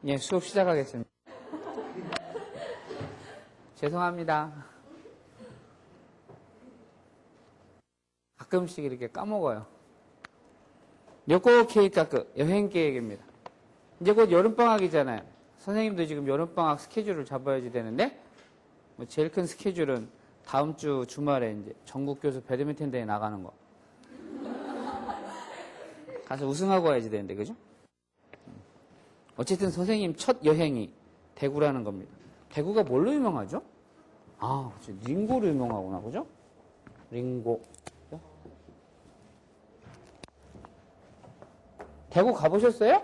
예, 수업 시작하겠습니다. 죄송합니다. 가끔씩 이렇게 까먹어요. 요코 케이카크 여행 계획입니다. 이제 곧 여름방학이잖아요. 선생님도 지금 여름방학 스케줄을 잡아야지 되는데, 뭐 제일 큰 스케줄은 다음 주 주말에 이제 전국교수 배드민턴 대회 나가는 거. 가서 우승하고 와야지 되는데, 그죠? 어쨌든 선생님 첫 여행이 대구라는 겁니다. 대구가 뭘로 유명하죠? 아, 그렇죠. 링고로 유명하구나, 그죠? 링고. 대구 가보셨어요?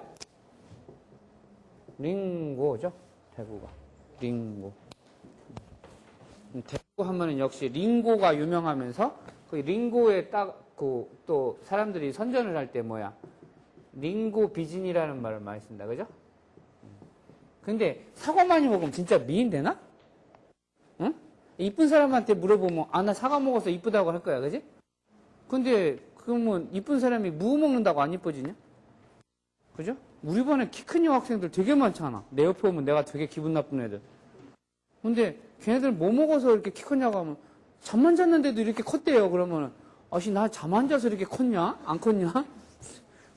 링고죠? 대구가. 링고. 대구 하면은 역시 링고가 유명하면서 그 링고에 딱 또 사람들이 선전을 할 때 뭐야? 링고 비진이라는 말을 많이 쓴다, 그죠? 근데 사과 많이 먹으면 진짜 미인 되나? 응? 이쁜 사람한테 물어보면 아, 나 사과 먹어서 이쁘다고 할 거야, 그지? 근데 그러면 이쁜 사람이 무 먹는다고 안 이뻐지냐? 그죠? 우리 반에 키 큰 여학생들 되게 많잖아. 내 옆에 오면 내가 되게 기분 나쁜 애들. 근데 걔네들 뭐 먹어서 이렇게 키 컸냐고 하면 잠만 잤는데도 이렇게 컸대요. 그러면은 아씨 나 잠 안 자서 이렇게 컸냐? 안 컸냐?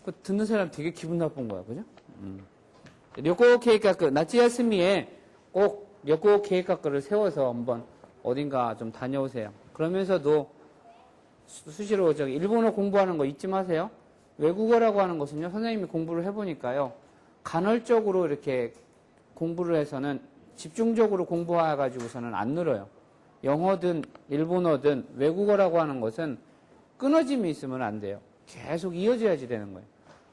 그 듣는 사람 되게 기분 나쁜 거야. 그죠? 료코 케이카크 나치야스미에 꼭 료코 케이카크를 세워서 한번 어딘가 좀 다녀오세요. 그러면서도 수시로 일본어 공부하는 거 잊지 마세요. 외국어라고 하는 것은요, 선생님이 공부를 해보니까요, 간헐적으로 이렇게 공부를 해서는 집중적으로 공부해가지고서는 안 늘어요. 영어든 일본어든 외국어라고 하는 것은 끊어짐이 있으면 안 돼요. 계속 이어져야지 되는 거예요.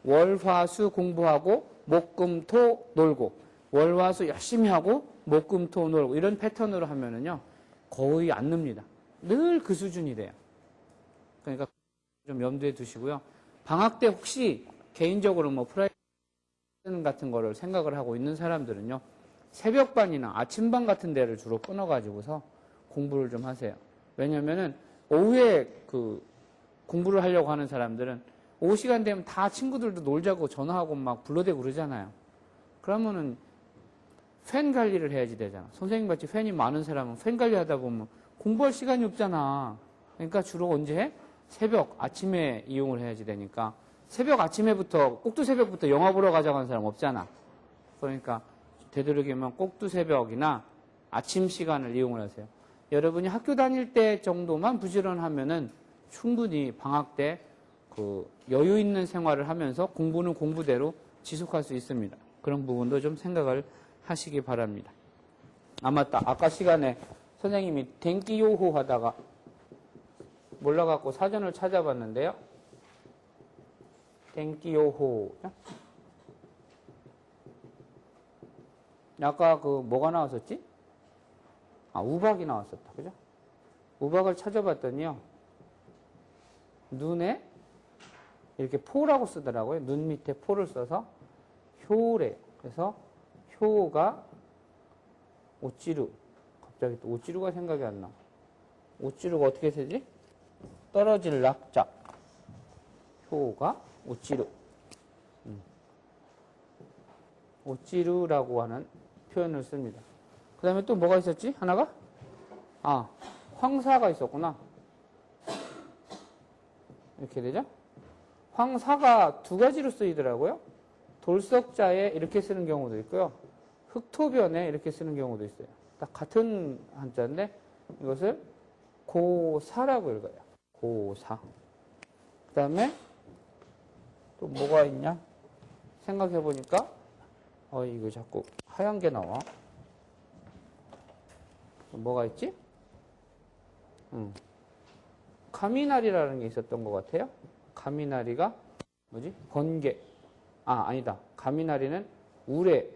월, 화, 수 공부하고 목, 금, 토 놀고 월, 화, 수 열심히 하고 목, 금, 토 놀고 이런 패턴으로 하면은요, 거의 안 늡니다. 늘 그 수준이 돼요. 그러니까 좀 염두에 두시고요. 방학 때 혹시 개인적으로 뭐 프라이빗 같은 거를 생각을 하고 있는 사람들은요, 새벽반이나 아침반 같은 데를 주로 끊어가지고서 공부를 좀 하세요. 왜냐면은 오후에 공부를 하려고 하는 사람들은 오후 시간 되면 다 친구들도 놀자고 전화하고 막 불러대고 그러잖아요. 그러면은 팬 관리를 해야지 되잖아. 선생님 같이 팬이 많은 사람은 팬 관리하다 보면 공부할 시간이 없잖아. 그러니까 주로 언제 해? 새벽, 아침에 이용을 해야지 되니까 새벽 아침에부터 꼭두새벽부터 영화 보러 가자고 하는 사람 없잖아. 그러니까 되도록이면 꼭두새벽이나 아침 시간을 이용을 하세요. 여러분이 학교 다닐 때 정도만 부지런하면은 충분히 방학 때 여유 있는 생활을 하면서 공부는 공부대로 지속할 수 있습니다. 그런 부분도 좀 생각을 하시기 바랍니다. 아, 맞다. 아까 시간에 선생님이 댕기요호 하다가 몰라갖고 사전을 찾아봤는데요. 댕기요호. 아까 뭐가 나왔었지? 아, 우박이 나왔었다. 그죠? 우박을 찾아봤더니요. 눈에 이렇게 포라고 쓰더라고요. 눈 밑에 포를 써서 효래. 그래서 효가 오찌루. 갑자기 또 오찌루가 생각이 안 나. 오찌루가 어떻게 쓰지? 떨어질 낙자. 효가 오찌루. 오찌루라고 하는 표현을 씁니다. 그 다음에 또 뭐가 있었지? 하나가? 아, 황사가 있었구나. 이렇게 되죠? 황사가 두 가지로 쓰이더라고요. 돌석자에 이렇게 쓰는 경우도 있고요. 흑토변에 이렇게 쓰는 경우도 있어요. 딱 같은 한자인데 이것을 고사라고 읽어요. 고사. 그 다음에 또 뭐가 있냐? 생각해보니까 이거 자꾸 하얀 게 나와. 뭐가 있지? 가미나리라는 게 있었던 것 같아요. 가미나리가 뭐지? 번개. 아, 아니다. 가미나리는 우레.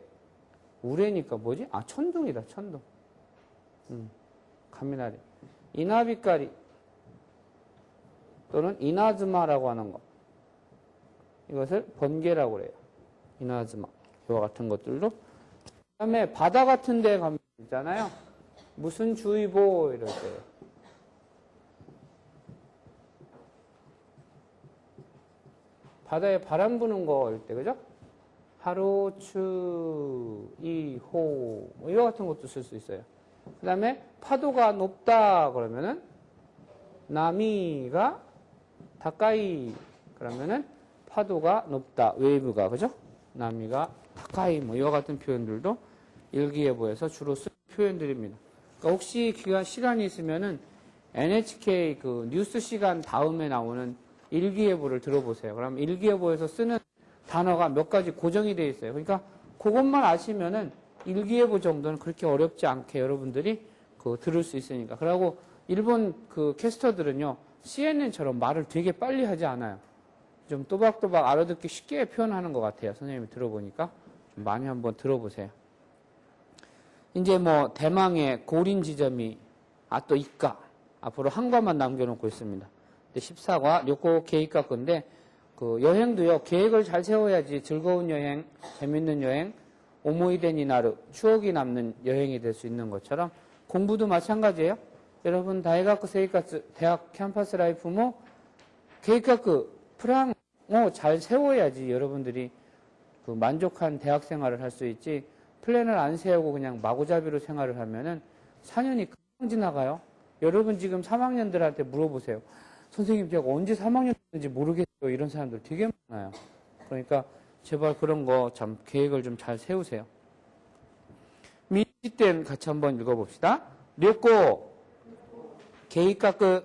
우레니까 뭐지? 아, 천둥이다. 천둥. 가미나리. 이나비까리 또는 이나즈마라고 하는 거. 이것을 번개라고 그래요. 이나즈마. 이와 같은 것들도. 그 다음에 바다 같은 데 가면 있잖아요. 무슨 주의보 이럴 때. 바다에 바람 부는 거일 때, 그죠? 하루추, 이호, 뭐 이와 같은 것도 쓸 수 있어요. 그 다음에 파도가 높다 그러면은 나미가 다카이 그러면은 파도가 높다, 웨이브가, 그죠? 나미가 다카이, 뭐 이와 같은 표현들도 일기예보에서 주로 쓰는 표현들입니다. 그러니까 혹시 시간이 있으면은 NHK 그 뉴스 시간 다음에 나오는 일기예보를 들어보세요. 그럼 일기예보에서 쓰는 단어가 몇 가지 고정이 되어 있어요. 그러니까 그것만 아시면은 일기예보 정도는 그렇게 어렵지 않게 여러분들이 그 들을 수 있으니까. 그리고 일본 그 캐스터들은요, CNN처럼 말을 되게 빨리 하지 않아요. 좀 또박또박 알아듣기 쉽게 표현하는 것 같아요. 선생님이 들어보니까. 좀 많이 한번 들어보세요. 이제 뭐 대망의 고린 지점이 또 있까. 앞으로 한 과만 남겨놓고 있습니다. 14과 요코 계획과 건데 그 여행도요, 계획을 잘 세워야지 즐거운 여행, 재밌는 여행, 오모이데니 나루, 추억이 남는 여행이 될 수 있는 것처럼 공부도 마찬가지예요. 여러분 다이가쿠 세이카츠, 대학 캠퍼스 라이프 뭐 계획가쿠 프랑 잘 세워야지 여러분들이 그 만족한 대학 생활을 할 수 있지. 플랜을 안 세우고 그냥 마구잡이로 생활을 하면은 4년이 금방 지나가요. 여러분 지금 3학년들한테 물어보세요. 선생님 제가 언제 3학년인지 모르겠어요. 이런 사람들 되게 많아요. 그러니까 제발 그런 거 참 계획을 좀 잘 세우세요. 미시땐 같이 한번 읽어봅시다. 료코 계획가쿠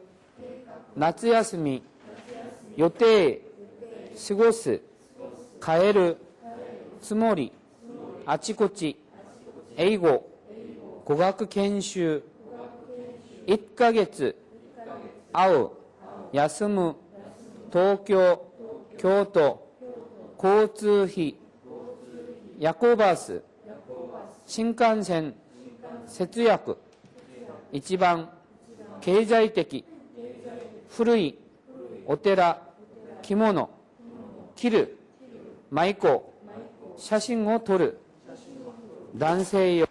나츠야스미 요때 스고스 가에르 스모리 아치코치 에이고 고가쿠研修 1ヶ月会う休む東京京都交通費夜行バス新幹線節約一番経済的古いお寺着物着る舞妓写真を撮る男性用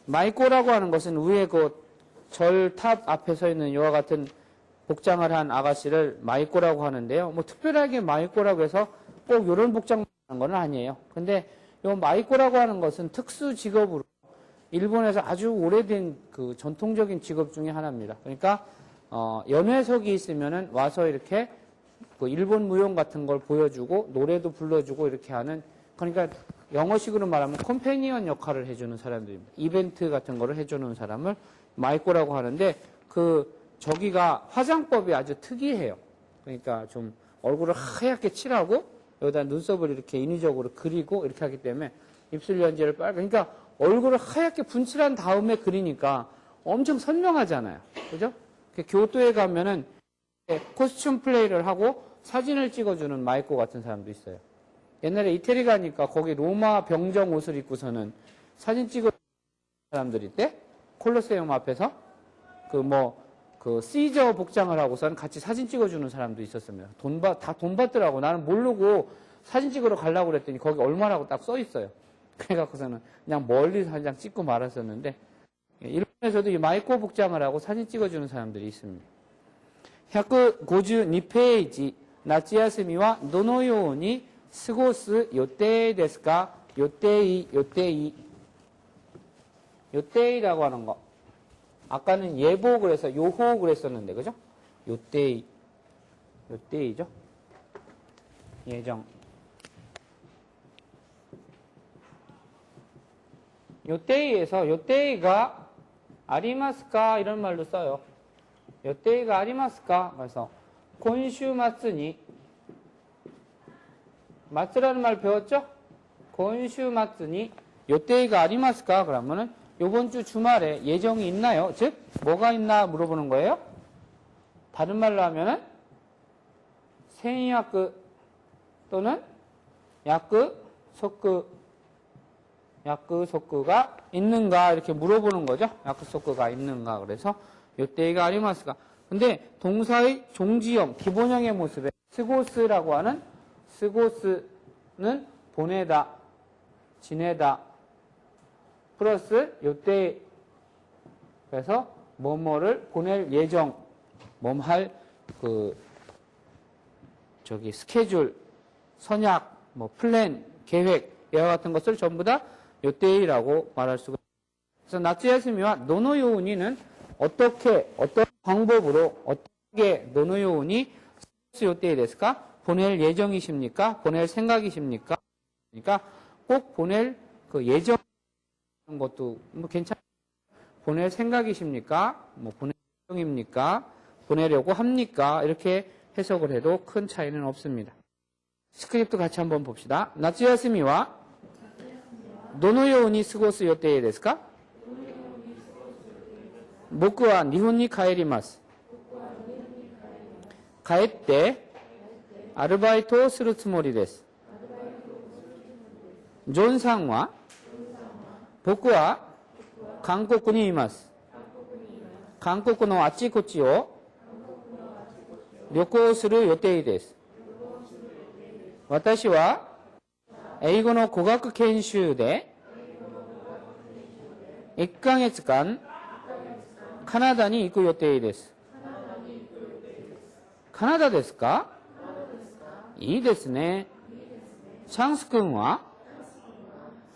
마이꼬라고 하는 것은 위에 그 절 탑 앞에 서 있는 이와 같은 복장을 한 아가씨를 마이꼬라고 하는데요. 뭐 특별하게 마이꼬라고 해서 꼭 이런 복장을 하는 건 아니에요. 근데 이 마이꼬라고 하는 것은 특수 직업으로 일본에서 아주 오래된 그 전통적인 직업 중에 하나입니다. 그러니까 연회석이 있으면은 와서 이렇게 그 일본 무용 같은 걸 보여주고 노래도 불러주고 이렇게 하는, 그러니까 영어식으로 말하면 컴패니언 역할을 해주는 사람들입니다. 이벤트 같은 거를 해주는 사람을 마이꼬라고 하는데 저기가 화장법이 아주 특이해요. 그러니까 좀 얼굴을 하얗게 칠하고 여기다 눈썹을 이렇게 인위적으로 그리고 이렇게 하기 때문에 입술 연지를 그러니까 얼굴을 하얗게 분칠한 다음에 그리니까 엄청 선명하잖아요. 그죠? 교토에 가면은 코스튬 플레이를 하고 사진을 찍어주는 마이꼬 같은 사람도 있어요. 옛날에 이태리 가니까 거기 로마 병정 옷을 입고서는 사진 찍어주는 사람들이 있대. 콜로세움 앞에서 시저 복장을 하고서는 같이 사진 찍어주는 사람도 있었습니다. 다 돈 받더라고. 나는 모르고 사진 찍으러 가려고 그랬더니 거기 얼마라고 딱 써 있어요. 그래갖고서는 그냥 멀리서 한 장 찍고 말았었는데, 일본에서도 이 마이코 복장을 하고 사진 찍어주는 사람들이 있습니다. 152페이지, 夏休みはどのように過ごす予定ですか? 요때이라고 하는 거. 아까는 예보 그래서 요호 그랬었는데, 그죠? 요때이죠? 예정. 요때이에서 요때이가 아리마스까 이런 말도 써요. 요때이가 아리마스까? 그래서 곤슈마츠니 마츠라는 말 배웠죠? 곤슈마츠니 요때이가 아리마스까? 그러면은 요번 주 주말에 예정이 있나요? 즉 뭐가 있나 물어보는 거예요. 다른 말로 하면은 생야크 또는 야크소크가 있는가 이렇게 물어보는 거죠. 야크소크가 있는가. 그래서 요때가 아리마스가. 근데 동사의 종지형 기본형의 모습에 스고스라고 하는 스고스는 보내다, 지내다 플러스 요때, 그래서 뭐뭐를 보낼 예정, 뭐할 스케줄, 선약, 플랜, 계획, 이와 같은 것을 전부 다 요때이라고 말할 수가 있습니다. 그래서 나츠야스미와 노노요우니는 어떤 방법으로, 어떻게 노노요우니 요때이 데스까? 보낼 예정이십니까? 보낼 생각이십니까? 그러니까 꼭 보낼 그 예정 것도 뭐 괜찮아요. 보낼 생각이십니까? 뭐 보낼 예정입니까? 보내려고 합니까? 이렇게 해석을 해도 큰 차이는 없습니다. 스크립트 같이 한번 봅시다. 나츠야스미와 노노요우니 스고스 요테이 데스か?僕は日本に帰ります。帰ってアルバイトをするつもりです。ジョンさんは僕は韓国にいます。韓国のあちこちを旅行する予定です。私は英語の語学研修で1ヶ月間カナダに行く予定です。カナダですか？いいですね。チャンス君は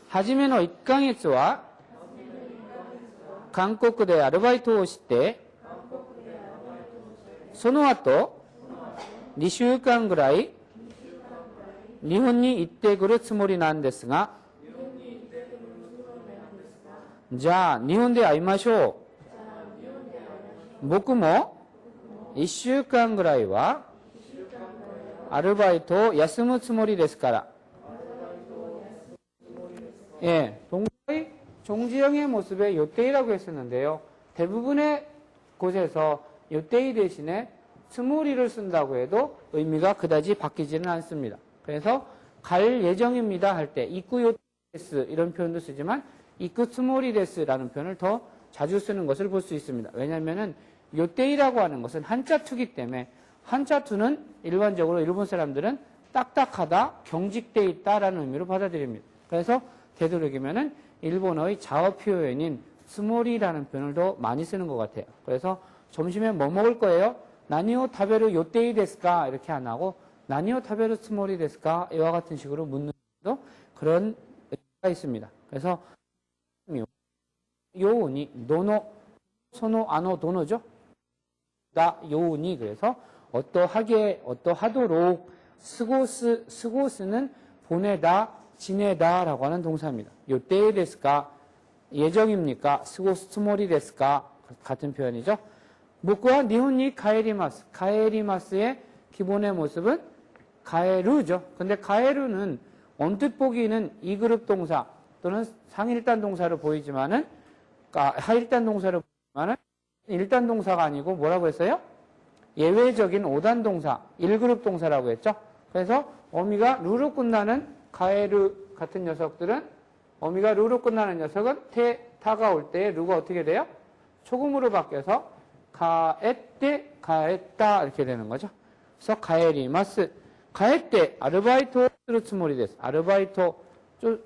初めの1ヶ月は韓国でアルバイトをしてその後2週間ぐらい日本に行ってくるつもりなんですが、じゃあ日本で会いましょう。僕も1週間ぐらいはアルバイトを休むつもりですから。예, 동사의 종지형의 모습에 요때이라고 했었는데요. 대부분의 곳에서 요때이 대신에 스무리를 쓴다고 해도 의미가 그다지 바뀌지는 않습니다. 그래서 갈 예정입니다 할 때 이쿠 요테스 이런 표현도 쓰지만 이쿠 스모리데스라는 표현을 더 자주 쓰는 것을 볼 수 있습니다. 왜냐하면 요때이라고 하는 것은 한자투기 때문에 한자투는 일반적으로 일본 사람들은 딱딱하다, 경직되어 있다라는 의미로 받아들입니다. 그래서 되도록이면은 일본어의 자어 표현인 스모리라는 표현을 더 많이 쓰는 것 같아요. 그래서 점심에 뭐 먹을 거예요? 나니오 타베르 요때이 데스까? 이렇게 안 하고 나니오 타베르 스모리 데스까? 이와 같은 식으로 묻는 도 그런 의미가 있습니다. 그래서 요우니 노노 소노 아노 도노죠. 나 요우니 그래서 어떠하도록 스고스는 보내다 지내다라고 하는 동사입니다. 요때이 데스까? 예정입니까? 스고스 스모리 데스까? 같은 표현이죠.僕は 니혼니 가에리마스. 가에리마스의 기본의 모습은 가에루죠. 근데 가에루는 언뜻 보기는 2그룹 동사 또는 상일단 동사로 보이지만은 하일단 동사로 보이지만은 일단 동사가 아니고 뭐라고 했어요? 예외적인 5단 동사, 1그룹 동사라고 했죠. 그래서 어미가 루로 끝나는 가에루 같은 녀석들은 어미가 루로 끝나는 녀석은 타가 올 때 루가 어떻게 돼요? 초금으로 바뀌어서 가에떼, 가에따 이렇게 되는 거죠. 그래서 가에리마스. 가에떼 아르바이토 쓰르つもりです. 아르바이토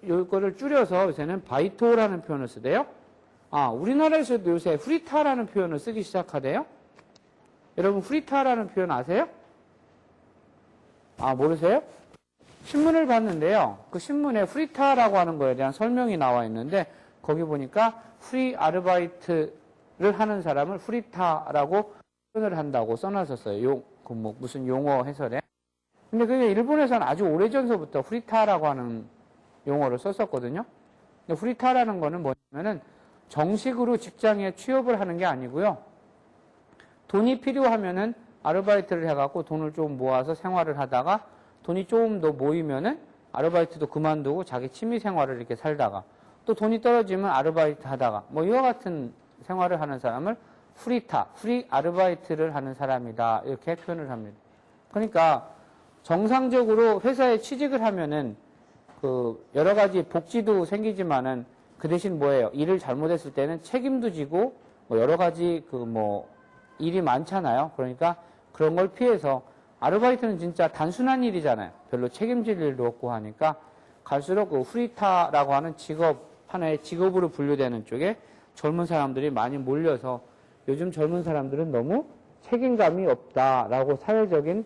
이거를 줄여서 요새는 바이토라는 표현을 쓰대요. 우리나라에서도 요새 후리타라는 표현을 쓰기 시작하대요. 여러분 후리타라는 표현 아세요? 모르세요? 신문을 봤는데요. 그 신문에 후리타라고 하는 거에 대한 설명이 나와 있는데 거기 보니까 프리 아르바이트를 하는 사람을 후리타라고 표현을 한다고 써놨었어요. 무슨 용어 해설에. 근데 그게 일본에서는 아주 오래전서부터 후리타라고 하는 용어를 썼었거든요. 근데 후리타라는 거는 뭐냐면은 정식으로 직장에 취업을 하는 게 아니고요. 돈이 필요하면은 아르바이트를 해갖고 돈을 좀 모아서 생활을 하다가 돈이 조금 더 모이면은 아르바이트도 그만두고 자기 취미 생활을 이렇게 살다가 또 돈이 떨어지면 아르바이트 하다가 뭐 이와 같은 생활을 하는 사람을 후리타, 프리 아르바이트를 하는 사람이다 이렇게 표현을 합니다. 그러니까 정상적으로 회사에 취직을 하면은 그 여러 가지 복지도 생기지만은 그 대신 뭐예요? 일을 잘못했을 때는 책임도 지고 뭐 여러 가지 일이 많잖아요. 그러니까 그런 걸 피해서 아르바이트는 진짜 단순한 일이잖아요. 별로 책임질 일도 없고 하니까 갈수록 그 후리타라고 하는 직업, 하나의 직업으로 분류되는 쪽에 젊은 사람들이 많이 몰려서 요즘 젊은 사람들은 너무 책임감이 없다라고 사회적인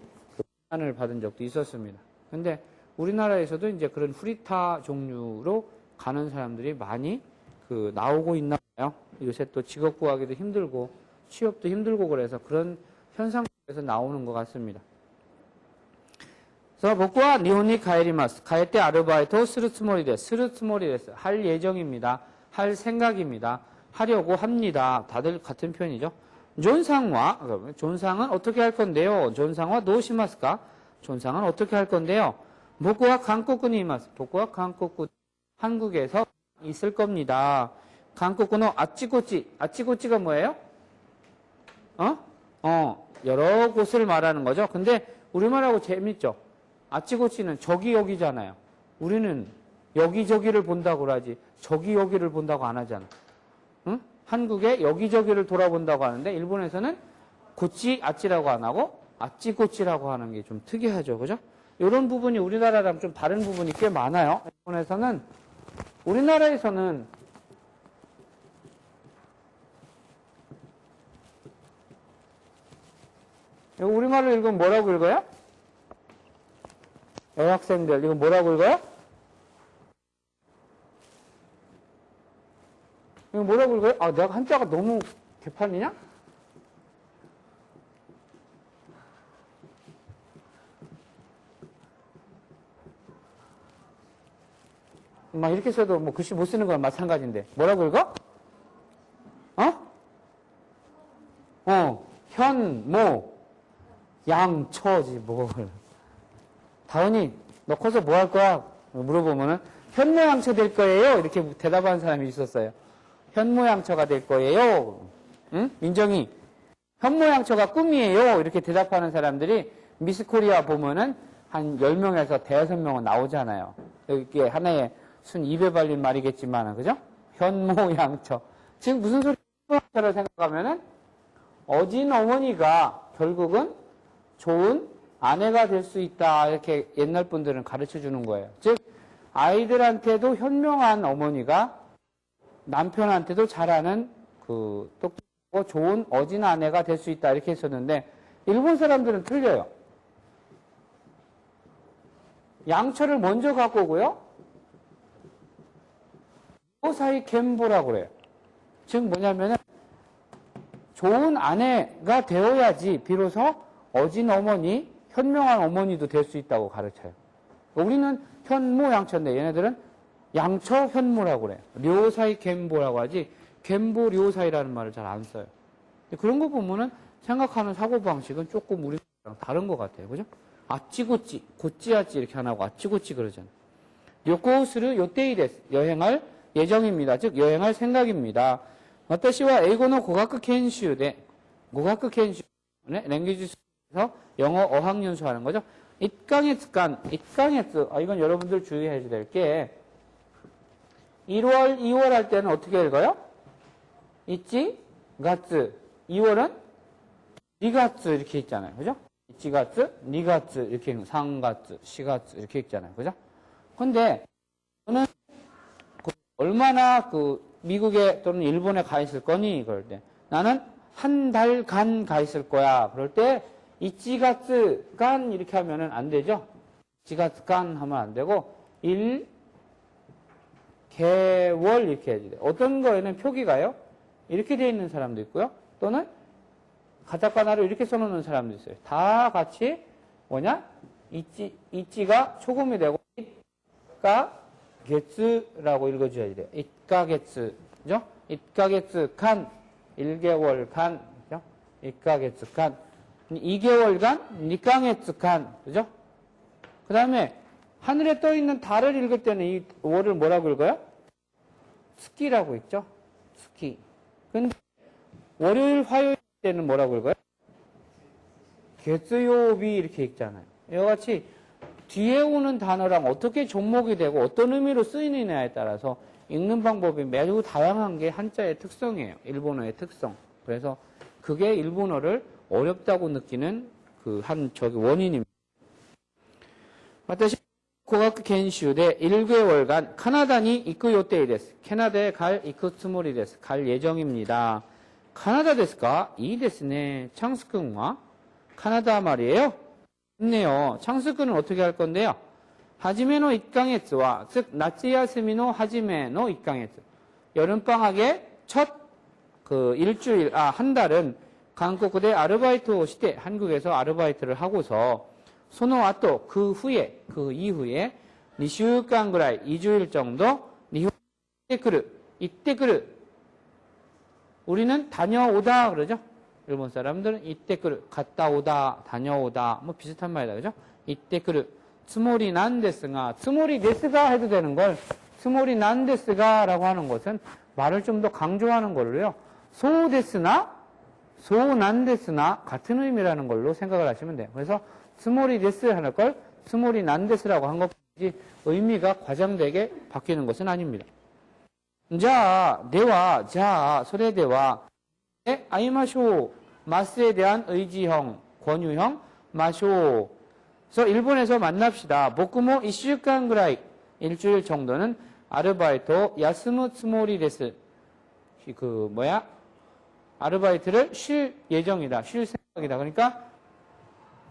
비난을 받은 적도 있었습니다. 근데 우리나라에서도 이제 그런 후리타 종류로 가는 사람들이 많이 나오고 있나 봐요. 요새 또 직업 구하기도 힘들고 취업도 힘들고 그래서 그런 현상에서 나오는 것 같습니다. 그래서 복과 니혼이 가에리마스. 가에테 아르바이토 스르츠모리데스. 할 예정입니다. 할 생각입니다. 하려고 합니다. 다들 같은 표현이죠. 존상은 어떻게 할 건데요? 존상과 노시마스까? 존상은 어떻게 할 건데요? 복과 한국군이 이마스. 복과 한국군. 한국에서 있을 겁니다. 한국군은 아찌고찌가 뭐예요? 여러 곳을 말하는 거죠. 근데 우리말하고 재밌죠? 아찌고찌는 저기 여기잖아요. 우리는 여기저기를 본다고 하지 저기 여기를 본다고 안 하잖아. 응? 한국에 여기저기를 돌아본다고 하는데 일본에서는 고찌 아찌라고 안 하고 아찌고찌라고 하는 게 좀 특이하죠. 그죠? 이런 부분이 우리나라랑 좀 다른 부분이 꽤 많아요. 우리나라에서는 우리말을 읽으면 뭐라고 읽어요? 여학생들 이거 뭐라고 읽어요? 이거 뭐라고 읽어요? 아, 내가 한자가 너무 개판이냐? 막 이렇게 써도 뭐 글씨 못 쓰는 거랑 마찬가지인데 뭐라고 읽어? 현모 양처지 뭘. 다은이 너 커서 뭐 할 거야? 물어보면은 현모양처 될 거예요. 이렇게 대답하는 사람이 있었어요. 현모양처가 될 거예요. 응? 민정이 현모양처가 꿈이에요. 이렇게 대답하는 사람들이 미스코리아 보면은 한 10명에서 대여섯 명은 나오잖아요. 이게 하나의 순 입에 발린 말이겠지만, 그죠? 현모양처. 지금 무슨 소리, 현모양처를 생각하면은 어진 어머니가 결국은 좋은 아내가 될 수 있다. 이렇게 옛날 분들은 가르쳐 주는 거예요. 즉, 아이들한테도 현명한 어머니가 남편한테도 잘하는 똑똑하고 좋은 어진 아내가 될 수 있다. 이렇게 했었는데, 일본 사람들은 틀려요. 양처를 먼저 갖고 오고요. 요사이 겐보라고 그래요. 즉 뭐냐면은 좋은 아내가 되어야지 비로소 어진 어머니, 현명한 어머니도 될 수 있다고 가르쳐요. 우리는 현모 양처인데 얘네들은 양처 현모라고 그래요. 료사이 겐보라고 하지 겐보 료사이라는 말을 잘 안 써요. 그런 거 보면은 생각하는 사고방식은 조금 우리랑 다른 것 같아요. 그죠? 아찌고찌, 고찌아찌 이렇게 안 하고 아찌고찌 그러잖아요. 요코스를 요테이데스, 여행할 예정입니다. 즉 여행할 생각입니다. 와타시와 에이고노 고가쿠 켄슈 랭귀지에서 영어 어학연수 하는 거죠. it가게츠간, 이건 여러분들 주의해야 될 게 1월, 2월 할 때는 어떻게 읽어요? 있지, 가츠. 2월은 니가츠 이렇게 있잖아요. 그죠? 있지가츠, 니가츠 이렇게 읽는 3가츠, 시가츠 이렇게 읽잖아요. 그죠? 근데 저는 얼마나 미국에 또는 일본에 가 있을 거니? 그럴 때 나는 한 달간 가 있을 거야. 그럴 때 이치가츠간 이렇게 하면은 안 되죠. 이치가츠간 하면 안 되고 1개월 이렇게 해야 돼요. 어떤 거에는 표기가요. 이렇게 되어 있는 사람도 있고요. 또는 가타카나로 이렇게 써놓는 사람도 있어요. 다 같이 뭐냐? 이치가 초금이 되고 it가게츠라고 읽어줘야 돼요. it가게츠, 그죠? it가게츠간 1개월간, 그죠? it가게츠간 2개월간 니강에츠간, 그죠? 그 다음에 하늘에 떠 있는 달을 읽을 때는 이 월을 뭐라고 읽어요? 스키라고 읽죠? 스키. 근데 월요일, 화요일 때는 뭐라고 읽어요? 개수요비 이렇게 읽잖아요. 이와 같이 뒤에 오는 단어랑 어떻게 접목이 되고 어떤 의미로 쓰이느냐에 따라서 읽는 방법이 매우 다양한 게 한자의 특성이에요. 일본어의 특성. 그래서 그게 일본어를 어렵다고 느끼는 원인입니다.私 고학교研修대 1개월간 카나다니 이쿠 요테이 데스. 캐나다에 이쿠つもりです. 갈 예정입니다. 카나다 데스까? 이 데스네. 창스kun과 카나다 말이에요. 좋네요. 창스kun은 어떻게 할 건데요? 初めの1ヶ月は、즉夏休みの初めの1ヶ月. 여름방학의 첫 일주일, 한 달은 한국에 아르바이트를 して 한국에서 아르바이트를 하고서 その後, 그 이후에 2週間ぐらい, 2주일 정도 일본에 行ってくる. 우리는 다녀오다 그러죠. 일본 사람들은 行ってくる, 갔다 오다, 다녀오다, 뭐 비슷한 말이다 그죠? 行ってくる. つもりなんですが, つもりですが해도 되는 걸, つもりなんですが라고 하는 것은 말을 좀 더 강조하는 걸로요. 소 데스나, 소 난 데스나 같은 의미라는 걸로 생각을 하시면 돼요. 그래서 つもりです하는 걸 つもりなんです라고 한 것이지 의미가 과장되게 바뀌는 것은 아닙니다. 자, 대화, 자, 소래대화, 아이마쇼, 마스에 대한 의지형, 권유형, 마쇼. 그래서 일본에서 만납시다. 보쿠모 1週間ぐらい, 일주일 정도는 아르바이토 야스무 츠모리 데스. 아르바이트를 쉴 예정이다. 쉴 생각이다. 그러니까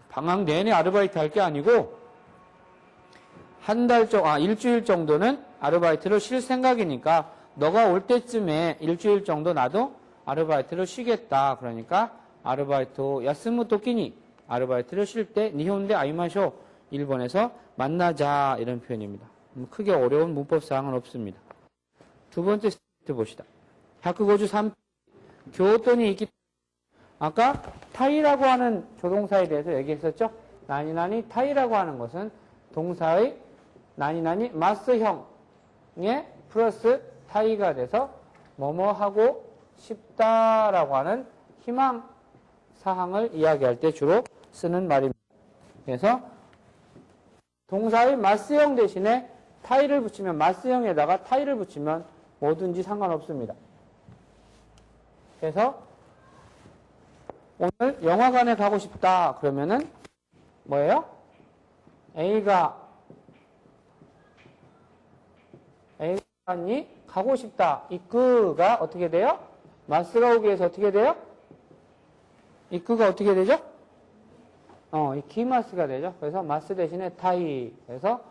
방학 내내 아르바이트 할 게 아니고 일주일 정도는 아르바이트를 쉴 생각이니까 너가 올 때쯤에 일주일 정도 나도 아르바이트를 쉬겠다. 그러니까 아르바이토 야스무 토끼니 아르바이트를 쉴 때 니혼데 아이마쇼 일본에서 만나자 이런 표현입니다. 크게 어려운 문법사항은 없습니다. 두 번째 스테이트 봅시다. 153 교토니 있기 아까 타이라고 하는 조동사에 대해서 얘기했었죠. 나니나니 타이라고 하는 것은 동사의 나니나니 마스형에 플러스 타이가 돼서 뭐뭐 하고 싶다라고 하는 희망 사항을 이야기할 때 주로 쓰는 말입니다. 그래서 동사의 마스형 대신에 타이를 붙이면 마스형에다가 타이를 붙이면 뭐든지 상관없습니다. 그래서 오늘 영화관에 가고 싶다 그러면은 뭐예요? A관이 가고 싶다. 이끄가 어떻게 돼요? 마스가 오기 위해서 어떻게 돼요? 이끄가 어떻게 되죠? 기마스가 되죠. 그래서 마스 대신에 타이. 그래서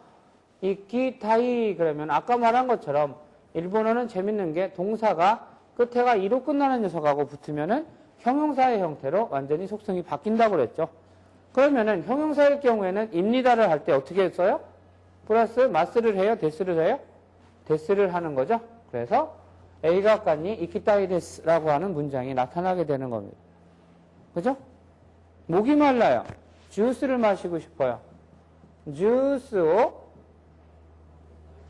이끼 타이 그러면 아까 말한 것처럼 일본어는 재밌는 게 동사가 끝에가 이로 끝나는 녀석하고 붙으면은 형용사의 형태로 완전히 속성이 바뀐다고 그랬죠. 그러면은 형용사일 경우에는 입니다를 할 때 어떻게 써요? 플러스 마스를 해요? 데스를 해요? 데스를 하는 거죠. 그래서 A가까니 이키타이데스라고 하는 문장이 나타나게 되는 겁니다. 그죠? 목이 말라요. 주스를 마시고 싶어요. 주스を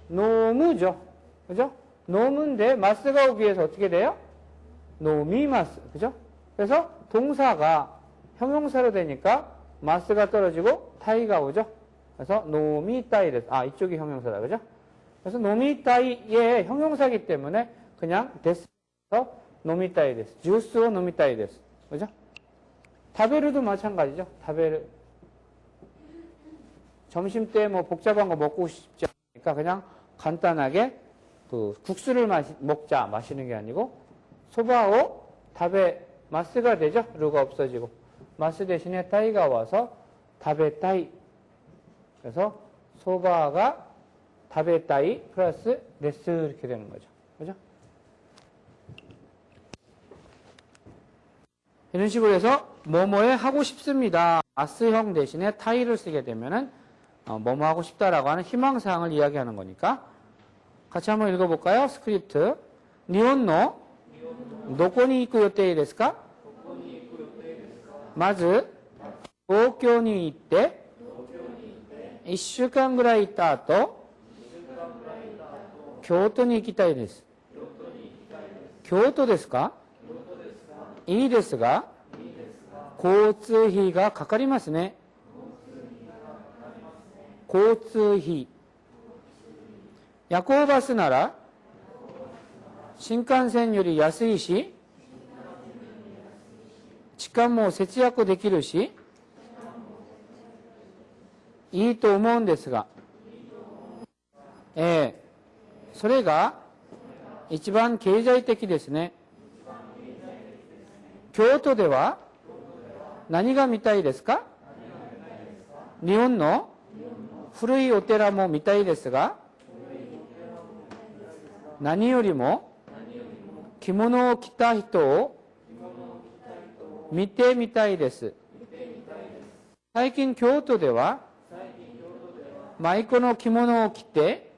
노무죠. 그죠? 노무인데 마스가 오기 위해서 어떻게 돼요? 노미마스. 그죠? 그래서 동사가 형용사로 되니까 마스가 떨어지고 타이가 오죠. 그래서 노미타이데스. 이쪽이 형용사다. 그죠? 그래서 노미타이의 형용사이기 때문에 그냥 데스에서 노미타이데스. 주스を노미타이데스. 그죠? 타베르도 마찬가지죠. 타베르. 점심 때 뭐 복잡한 거 먹고 싶지 않으니까 그냥 간단하게 국수를 마시는 게 아니고 소바오 타베 마스가 되죠. 루가 없어지고 마스 대신에 타이가 와서 타베 타이. 그래서 소바가 타베 타이 플러스 데스 이렇게 되는 거죠. 그죠? 이런 식으로 해서 뭐뭐에 하고 싶습니다. 마스형 대신에 타이를 쓰게 되면은 뭐뭐 하고 싶다라고 하는 희망사항을 이야기하는 거니까 같이 한번 읽어볼까요? 스크립트. 니혼노 도코니 이쿠 요테이 데스か? まず東京に行って1週間ぐらい行った後京都に行きたいです。京都ですか? いいですが交通費がかかりますね。交通費。夜行バスなら新幹線より安いし時間も節約できるしいいと思うんですが、それが一番経済的ですね。京都では何が見たいですか? 日本の古いお寺も見たいですが、何よりも着物を着た人を見てみたいです。最近京都では舞妓の着物を着て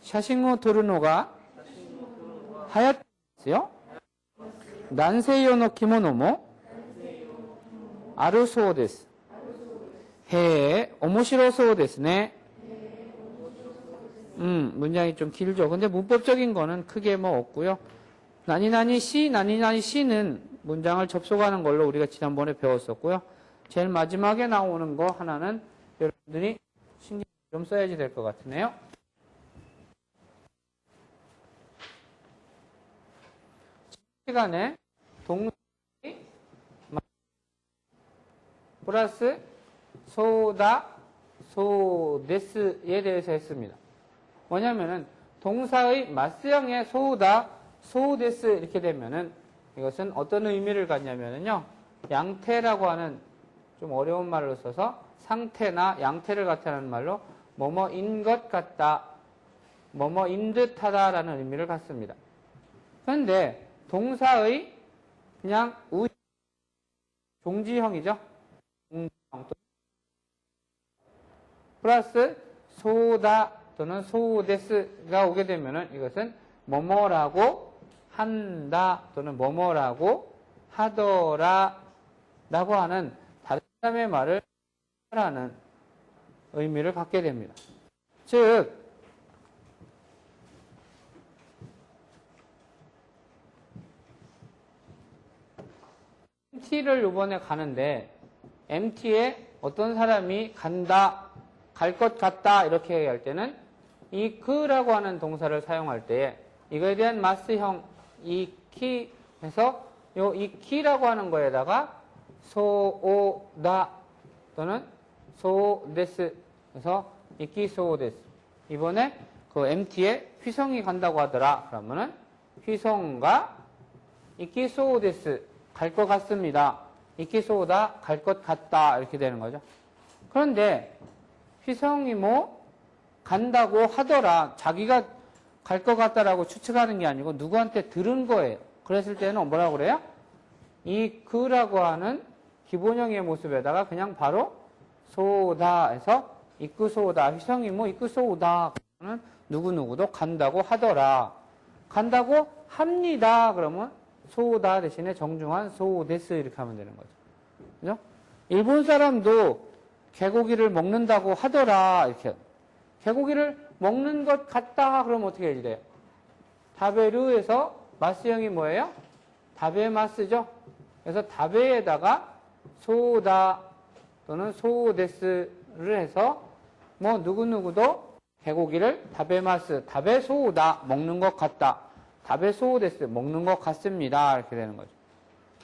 写真を撮るのが流行ってますよ。男性用の着物もあるそうです。へえ, 面白そうですね. 문장이 좀 길죠. 근데 문법적인 거는 크게 뭐 없고요. 나니나니 씨는 문장을 접속하는 걸로 우리가 지난번에 배웠었고요. 제일 마지막에 나오는 거 하나는 여러분들이 신경 좀 써야지 될 것 같으네요. 시간에 동사 플러스 소다, 소데스에 대해서 했습니다. 뭐냐면은 동사의 마스형의 소다, 소데스 이렇게 되면은 이것은 어떤 의미를 갖냐면은요. 양태라고 하는 좀 어려운 말로 써서 상태나 양태를 나타내는 말로 뭐뭐인 것 같다, 뭐뭐인 듯하다라는 의미를 갖습니다. 그런데 동사의 그냥 종지형이죠. 플러스 소다 또는 소데스가 오게 되면은 이것은 뭐뭐라고 한다 또는 뭐뭐라고 하더라 라고 하는 다른 사람의 말을 하라는 의미를 갖게 됩니다. 즉 MT를 이번에 가는데 MT에 어떤 사람이 간다, 갈 것 같다 이렇게 얘기할 때는 이 그라고 하는 동사를 사용할 때에 이거에 대한 마스형 이 키에서 이 키라고 하는 거에다가 소오다 또는 소데스 그래서 이키 소데스 이번에 그 MT에 휘성이 간다고 하더라 그러면은 휘성과 이키 소데스 갈 것 같습니다. 이키 소다 갈 것 같다 이렇게 되는 거죠. 그런데 휘성이 뭐 간다고 하더라 자기가 갈 것 같다라고 추측하는 게 아니고 누구한테 들은 거예요. 그랬을 때는 뭐라고 그래요? 이 그라고 하는 기본형의 모습에다가 그냥 바로 소다에서 이끄소다 휘성이 뭐 이끄소다 그러면 누구누구도 간다고 하더라. 간다고 합니다. 그러면 소다 대신에 정중한 소데스 이렇게 하면 되는 거죠. 그죠? 일본 사람도 개고기를 먹는다고 하더라. 이렇게. 개고기를 먹는 것 같다. 그러면 어떻게 해야 돼요? 다베르에서 마스형이 뭐예요? 다베마스죠? 그래서 다베에다가 소다 또는 소데스를 해서 뭐 누구누구도 개고기를 다베마스, 다베소다 먹는 것 같다. 다베소데스 먹는 것 같습니다. 이렇게 되는 거죠.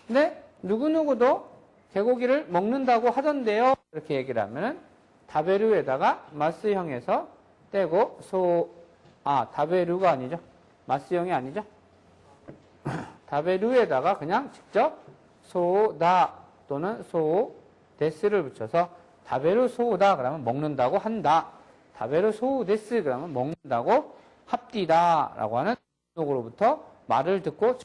근데 누구누구도 개고기를 먹는다고 하던데요. 이렇게 얘기를 하면은 다베르에다가 마스형에서 떼고 다베르가 아니죠. 마스형이 아니죠. 다베르에다가 그냥 직접 소다 또는 소데스를 붙여서 다베르 소다 그러면 먹는다고 한다. 다베르 소데스 그러면 먹는다고 합디다 라고 하는 쪽으로부터 말을 듣고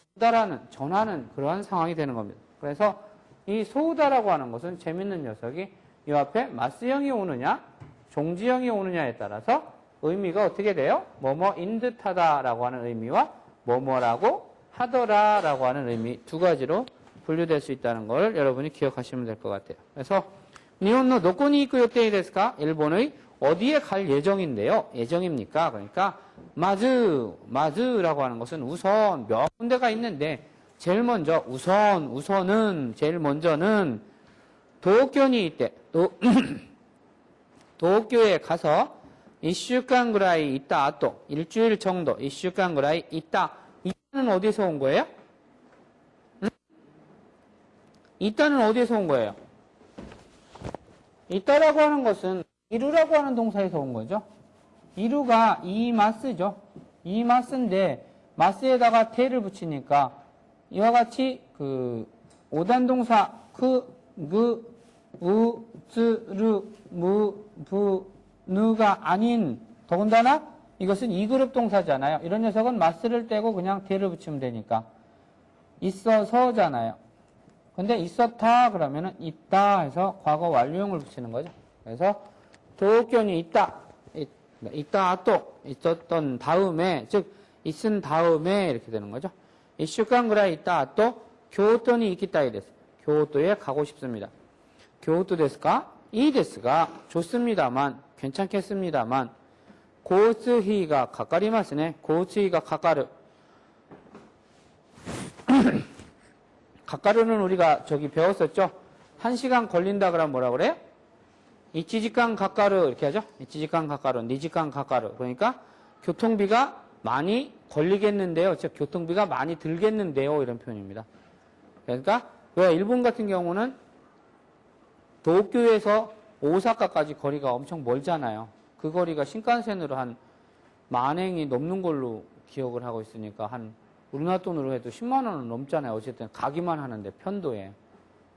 전하는 그러한 상황이 되는 겁니다. 그래서 이 소다라고 하는 것은 재밌는 녀석이 이 앞에 마스형이 오느냐 종지형이 오느냐에 따라서 의미가 어떻게 돼요? 뭐뭐인 듯하다라고 하는 의미와 뭐뭐라고 하더라라고 하는 의미 두 가지로 분류될 수 있다는 걸 여러분이 기억하시면 될 것 같아요. 그래서 일본의 도코니 이쿠 요테이 데스 까? 일본의 어디에 갈 예정인데요. 예정입니까? 그러니까 마즈라고 하는 것은 우선 몇 군데가 있는데 제일 먼저 우선은 제일 먼저는 도쿄니 이때 도쿄에 가서 1週間 ぐらい 있다 또 일주일 정도 1週間 ぐらい 있다 이따는 어디서 온 거예요? 이따는 어디에서 온 거예요? 이따라고 하는 것은 이루라고 하는 동사에서 온 거죠. 이루가 이마스죠. 이마스인데 마스에다가 테를 붙이니까 이와 같이 그 오단동사 우, 쯔, 르, 무, 부, 누가 아닌 더군다나 이것은 2그룹 동사잖아요. 이런 녀석은 마스를 떼고 그냥 대를 붙이면 되니까 있어서잖아요. 근데 있었다 그러면은 있다 해서 과거 완료형을 붙이는 거죠. 그래서 도쿄니 있다. 있다 또 있었던 다음에 즉 있은 다음에 이렇게 되는 거죠. 1週間 ぐらい 있다 또 교토니 있겠다です. 교토에 가고 싶습니다. 교토 ですか? 이 데스가 좋습니다만 괜찮겠습니다만 고츠히가 가까리마스네. 고츠히가 가까르. 가까르는 우리가 저기 배웠었죠. 1시간 걸린다 그러면 뭐라 그래요? 1시간 가까르 이렇게 하죠. 1시간 가까르, 2시간 가까르. 그러니까 교통비가 많이 걸리겠는데요. 즉 교통비가 많이 들겠는데요. 이런 표현입니다. 그러니까 왜 일본 같은 경우는 도쿄에서 오사카까지 거리가 엄청 멀잖아요. 그 거리가 신칸센으로 한 만행이 넘는 걸로 기억을 하고 있으니까 한 우리나라 돈으로 해도 10만 원은 넘잖아요. 어쨌든 가기만 하는데 편도에.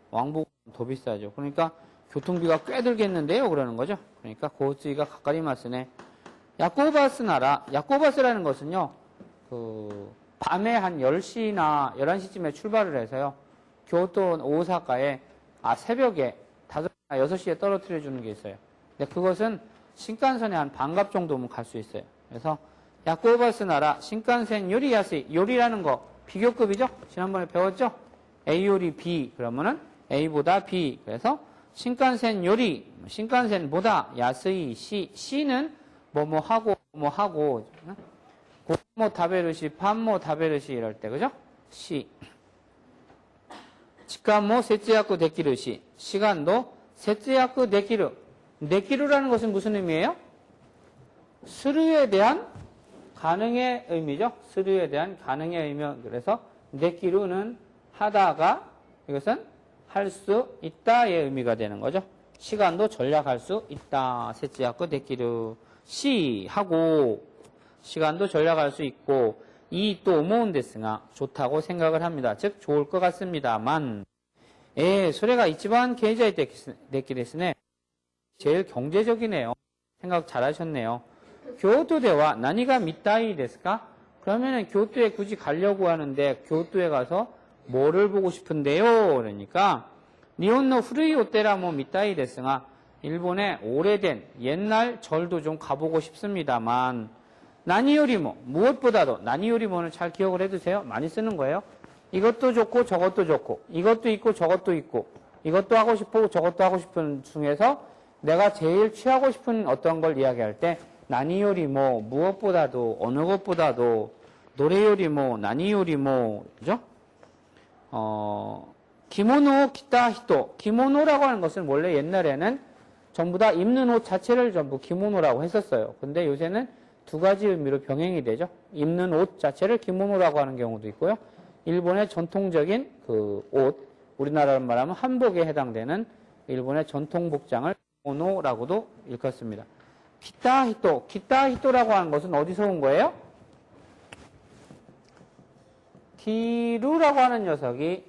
왕복은 더 비싸죠. 그러니까 교통비가 꽤 들겠는데요. 그러는 거죠. 그러니까 고츠이가 가까리마스네. 야코바스나라. 야코바스라는 것은요. 밤에 한 10시나 11시쯤에 출발을 해서요. 교토 오사카에 새벽에 5시나 6시에 떨어뜨려 주는 게 있어요. 근데 그것은 신칸센에 한 반갑 정도면 갈 수 있어요. 그래서 야코바스나라 신칸센 요리 야스이. 요리라는 거 비교급이죠? 지난번에 배웠죠? A 요리 B 그러면은 A보다 B. 그래서 신칸센 요리 신칸센보다 야스이 C는 뭐뭐 하고 고모 타베르시 판모 타베르시 이럴 때 그죠? C. 시간모 세츠야쿠 데키르시. 시간도 세츠야쿠 데키르. 데키르라는 것은 무슨 의미예요? 스루에 대한 가능의 의미죠. 스루에 대한 가능의 의미. 그래서 데키르는 하다가 이것은 할 수 있다의 의미가 되는 거죠. 시간도 절약할 수 있다. 세츠야쿠 데키르. 시 하고 시간도 절약할 수 있고 이 또 오모운데스가 좋다고 생각을 합니다. 즉 좋을 것 같습니다만 소래가 이치반 계좌에 됐기 됐으네. 제일 경제적이네요. 생각 잘하셨네요. 교토대와 나니가 미타이 데스까? 그러면은 교토에 굳이 가려고 하는데 교토에 가서 뭐를 보고 싶은데요? 그러니까 니혼노 후르이 오테라 뭐 미타이 데스가 일본의 오래된 옛날 절도 좀 가보고 싶습니다만 나니요리모 무엇보다도 나니요리모는 잘 기억을 해두세요. 많이 쓰는 거예요. 이것도 좋고 저것도 좋고 이것도 있고 저것도 있고 이것도 하고 싶고 저것도 하고 싶은 중에서 내가 제일 취하고 싶은 어떤 걸 이야기할 때 나니요리모 무엇보다도 어느 것보다도 노래요리모 나니요리모 그죠? 기모노 기타 히토 기모노라고 하는 것은 원래 옛날에는 전부 다 입는 옷 자체를 전부 기모노라고 했었어요. 근데 요새는 두 가지 의미로 병행이 되죠. 입는 옷 자체를 기모노라고 하는 경우도 있고요. 일본의 전통적인 그 옷, 우리나라로 말하면 한복에 해당되는 일본의 전통 복장을 기모노라고도 일컫습니다. 기타 히토, 기타 히토라고 하는 것은 어디서 온 거예요? 기루라고 하는 녀석이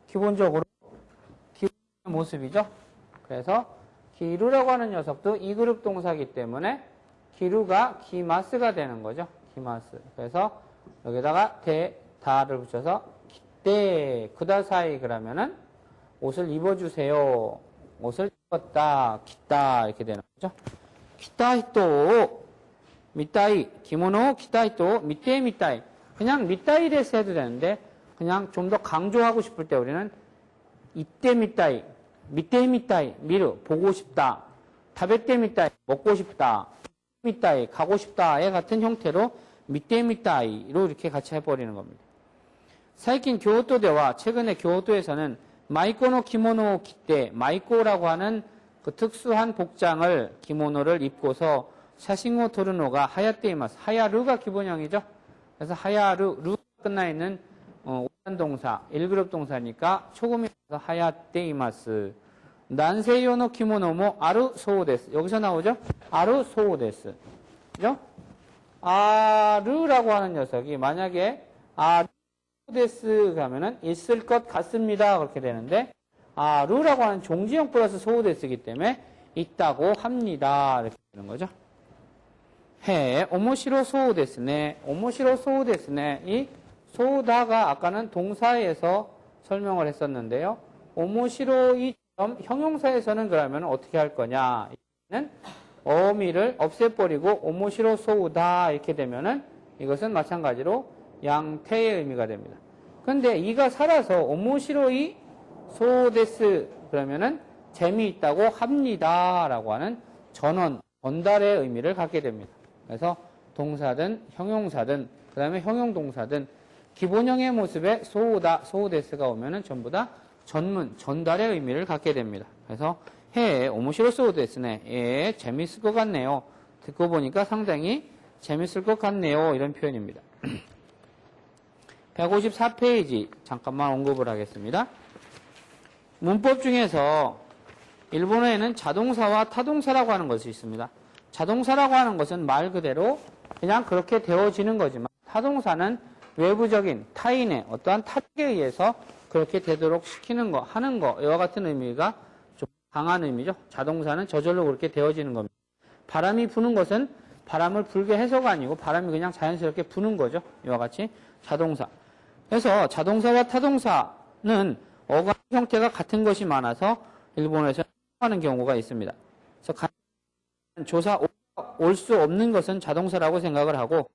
기본적으로 기루의 모습이죠. 그래서 기루라고 하는 녀석도 2그룹 동사이기 때문에 기루가 기마스가 되는 거죠. 기마스. 그래서 여기다가 다를 붙여서 기대 쿠다사이 그러면은 옷을 입어주세요. 옷을 입었다, 기타 이렇게 되는 거죠. 기타 히토 미타이 기모노 기타 히토 미테 미타이 그냥 미타이 데스 해도 되는데 그냥 좀 더 강조하고 싶을 때 우리는 이때 미타이 미테 미타이 미르 보고 싶다 타베테 미타이 먹고 싶다 미타이 가고 싶다의 같은 형태로 미테 미타이로 이렇게 같이 해버리는 겁니다. 사이킨 교토대와 최근에 교토에서는 마이코노 기모노 기때 마이코라고 하는 그 특수한 복장을 기모노를 입고서 샤싱오 토르노가 하야테이마스 하야르가 기본형이죠. 그래서 하야르 루 끝나 있는 오단동사 1그룹 동사니까 초금이라서 하야테이마스 난세요노 기모노모 아루 소오데스 여기서 나오죠? 아루 소오데스 그죠? 아르라고 하는 녀석이 만약에 아루 소오데스 가면은 있을 것 같습니다 그렇게 되는데 루라고 하는 종지형 플러스 소우데스이기 때문에 있다고 합니다. 이렇게 되는 거죠. 오모시로 소우데스네. 오모시로 소우데스네. 이 소우다가 아까는 동사에서 설명을 했었는데요. 오모시로이처럼 형용사에서는 그러면 어떻게 할 거냐. 는 어미를 없애버리고 오모시로 소우다 이렇게 되면은 이것은 마찬가지로 양태의 의미가 됩니다. 근데 이가 살아서 오모시로이 소데스 그러면은 재미있다고 합니다 라고 하는 전원, 전달의 의미를 갖게 됩니다. 그래서 동사든 형용사든 그 다음에 형용동사든 기본형의 모습에 소우다, 소우데스가 오면은 전부 다 전문, 전달의 의미를 갖게 됩니다. 그래서 오모시로 소우데스네. 재밌을 것 같네요. 듣고 보니까 상당히 재밌을 것 같네요. 이런 표현입니다. 154페이지 잠깐만 언급을 하겠습니다. 문법 중에서 일본어에는 자동사와 타동사라고 하는 것이 있습니다. 자동사라고 하는 것은 말 그대로 그냥 그렇게 되어지는 거지만 타동사는 외부적인 타인의 어떠한 타격에 의해서 그렇게 되도록 시키는 거, 하는 거, 이와 같은 의미가 좀 강한 의미죠. 자동사는 저절로 그렇게 되어지는 겁니다. 바람이 부는 것은 바람을 불게 해서가 아니고 바람이 그냥 자연스럽게 부는 거죠. 이와 같이 자동사. 그래서 자동사와 타동사는 어감 형태가 같은 것이 많아서 일본어에서 하는 경우가 있습니다. 그래서 조사 올 수 없는 것은 자동사라고 생각을 하고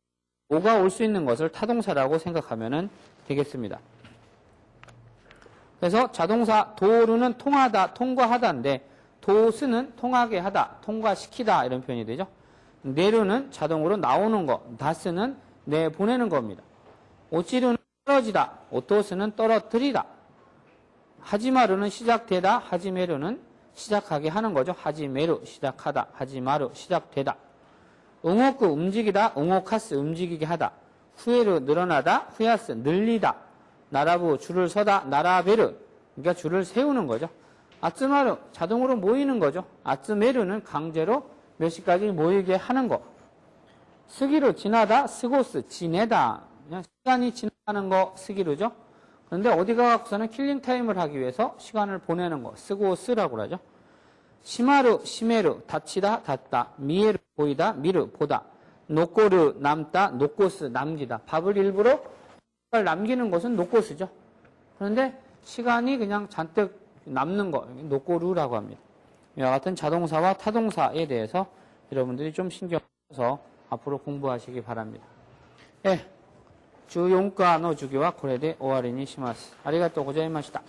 오가 올 수 있는 것을 타동사라고 생각하면 되겠습니다. 그래서 자동사 도루는 통하다, 통과하다인데 도스는 통하게 하다, 통과시키다 이런 표현이 되죠. 내루는 자동으로 나오는 거, 다스는 내보내는 겁니다. 오찌루는 떨어지다, 오토스는 떨어뜨리다. 하지마루는 시작되다, 하지메루는 시작하게 하는 거죠. 하지메루, 시작하다, 하지마루, 시작되다. 응오쿠, 움직이다, 응오카스, 움직이게 하다. 후에루, 늘어나다, 후야스, 늘리다. 나라부, 줄을 서다, 나라베르, 그러니까 줄을 세우는 거죠. 아츠마루, 자동으로 모이는 거죠. 아츠메루는 강제로 몇 시까지 모이게 하는 거. 스기루, 지나다, 스고스, 지내다. 그냥 시간이 지나가는 거, 스기루죠. 그런데 어디 가서는 킬링타임을 하기 위해서 시간을 보내는 거, 스고스라고 그러죠. 시마루, 시메루, 다치다, 닿다. 미에루, 보이다, 미루, 보다. 노꼬르, 남다, 노코스, 남기다. 밥을 일부러 남기는 것은 노코스죠. 그런데 시간이 그냥 잔뜩 남는 거, 노꼬르라고 합니다. 이와 같은 자동사와 타동사에 대해서 여러분들이 좀 신경 써서 앞으로 공부하시기 바랍니다. 예, 14課の授業はこれで終わりにします。ありがとうございました。